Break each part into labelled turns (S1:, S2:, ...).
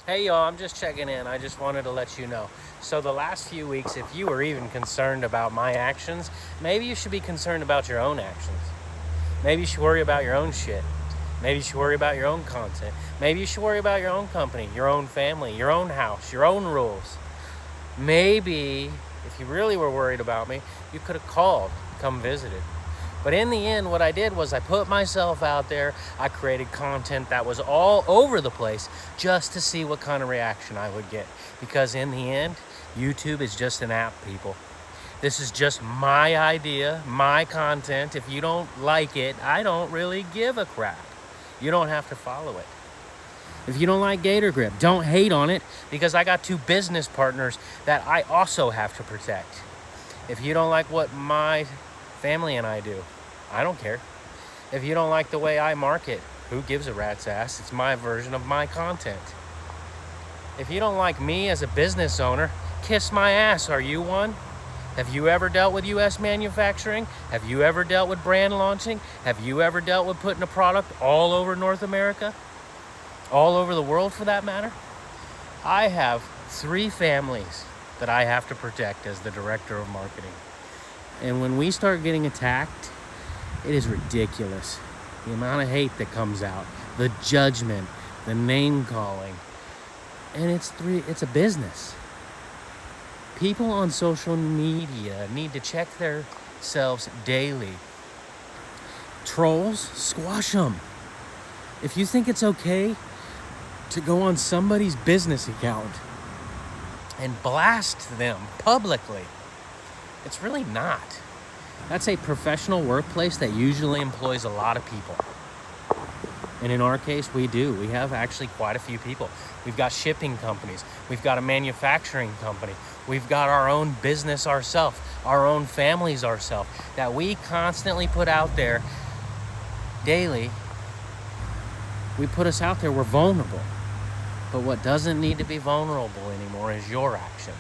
S1: Hey y'all, I'm just checking in. I just wanted to let you know. So the last few weeks, if you were even concerned about my actions, maybe you should be concerned about your own actions. Maybe you should worry about your own shit. Maybe you should worry about your own content. Maybe you should worry about your own company, your own family, your own house, your own rules. Maybe if you really were worried about me, you could have called, come visited. But in the end, what I did was I put myself out there. I created content that was all over the place just to see what kind of reaction I would get. Because in the end, YouTube is just an app, people. This is just my idea, my content. If you don't like it, I don't really give a crap. You don't have to follow it. If you don't like Gator Grip, don't hate on it because I got two business partners that I also have to protect. If you don't like what my family and I do, I don't care. If you don't like the way I market, who gives a rat's ass? It's my version of my content. If you don't like me as a business owner, kiss my ass. Are you one? Have you ever dealt with US manufacturing? Have you ever dealt with brand launching? Have you ever dealt with putting a product all over North America? All over the world for that matter? I have 3 families that I have to protect as the director of marketing. And when we start getting attacked, it is ridiculous. The amount of hate that comes out, the judgment, the name calling. And it's a business. People on social media need to check themselves daily. Trolls, squash them. If you think it's okay to go on somebody's business account and blast them publicly, it's really not. That's a professional workplace that usually employs a lot of people. And in our case, we do. We have actually quite a few people. We've got shipping companies. We've got a manufacturing company. We've got our own business ourselves, our own families ourselves, that we constantly put out there daily. We put us out there, we're vulnerable. But what doesn't need to be vulnerable anymore is your actions.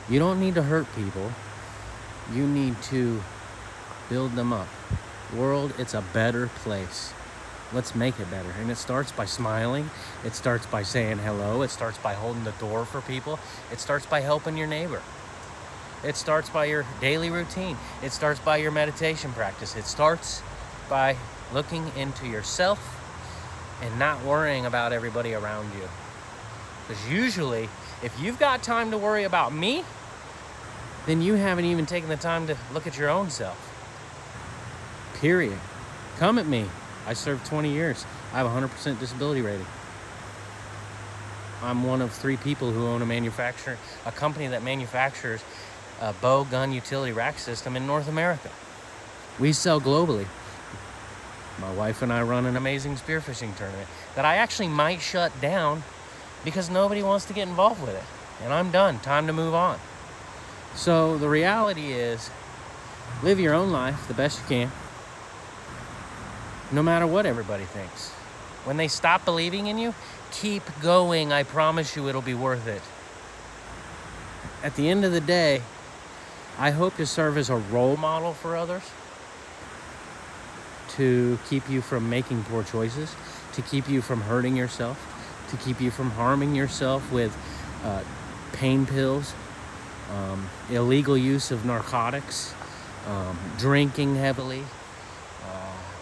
S1: You don't need to hurt people. You need to build them up. World, it's a better place. Let's make it better. And it starts by smiling. It starts by saying hello. It starts by holding the door for people. It starts by helping your neighbor. It starts by your daily routine. It starts by your meditation practice. It starts by looking into yourself and not worrying about everybody around you. Because usually, if you've got time to worry about me, then you haven't even taken the time to look at your own self. Period. Come at me. I served 20 years. I have a 100% disability rating. I'm one of 3 people who own a company that manufactures a bow gun utility rack system in North America. We sell globally. My wife and I run an amazing spearfishing tournament that I actually might shut down because nobody wants to get involved with it. And I'm done. Time to move on. So the reality is, live your own life the best you can, no matter what everybody thinks. When they stop believing in you, keep going. I promise you it'll be worth it. At the end of the day, I hope to serve as a role model for others, to keep you from making poor choices, to keep you from hurting yourself, to keep you from harming yourself with pain pills, illegal use of narcotics, drinking heavily,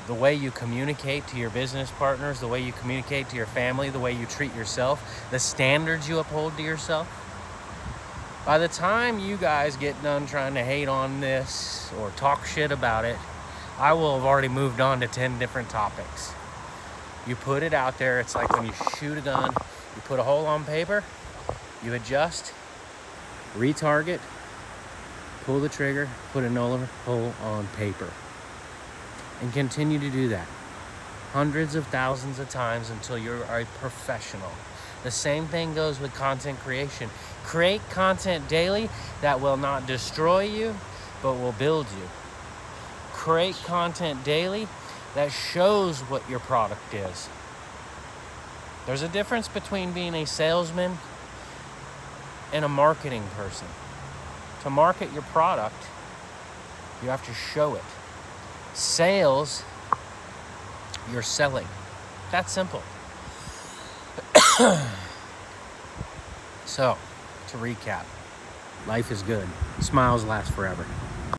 S1: the way you communicate to your business partners, the way you communicate to your family, the way you treat yourself, the standards you uphold to yourself. By the time you guys get done trying to hate on this or talk shit about it, I will have already moved on to 10 different topics. You put it out there. It's like when you shoot a gun, you put a hole on paper, you adjust, retarget, pull the trigger, put another hole on paper. And continue to do that hundreds of thousands of times until you're a professional. The same thing goes with content creation. Create content daily that will not destroy you, but will build you. Create content daily that shows what your product is. There's a difference between being a salesman and a marketing person. To market your product, you have to show it. Sales, you're selling. That's simple. So, to recap, life is good. Smiles last forever.